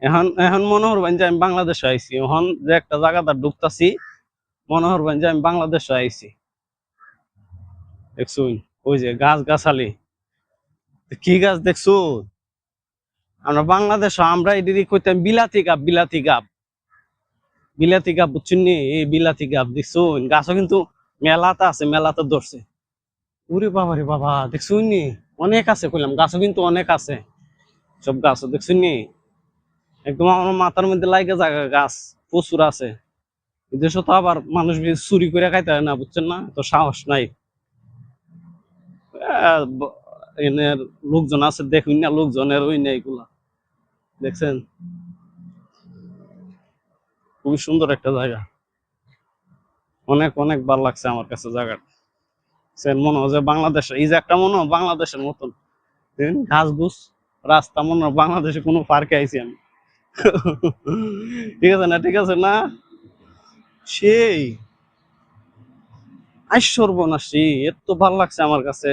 এখন এখন মনে করবেন যে আমি বাংলাদেশে আইছি, এখন যে একটা জায়গাটা ঢুকতাছি মনে করবেন যে আমি বাংলাদেশে আইছি। দেখছুন, ওই যে গাছ গাছালি, কি গাছ দেখছো? আমরা বাংলাদেশে আমরা এদিকে কইতাম বিলাতি গাব, বিলাতি গাব, বিলাতি গাব, বুঝছেন নি? এই বিলাতি গাব দেখছুন, গাছও কিন্তু মেলাতে আছে, মেলাতে ধরছে। উরে বাবা রে বাবা, দেখছুন নি? অনেক আছে কইলাম, গাছও কিন্তু অনেক আছে। সব গাছও দেখছুন নি? একদম আমার মাথার মধ্যে লাগে জায়গা, গাছ প্রচুর আছে। এদেশে তো আবার মানুষ চুরি করে খাইতে হয় না, বুঝছেন না? তো সাহস নাই। এনের লোকজন আছে, দেখুন না লোকজনের ওই নেই এগুলা, দেখছেন? খুবই সুন্দর একটা জায়গা, অনেক অনেক ভালো লাগছে আমার কাছে জায়গাটা। মনে হয় যে বাংলাদেশ, এই যে একটা মনে হয় বাংলাদেশের মতন ঘাস ঘুস রাস্তা, মনে হয় বাংলাদেশে কোনো পার্কে আইছি আমি। ঠিক আছে না? ঠিক আছে না? সেই আই সর্বনাশী, এত ভালো লাগছে আমার কাছে।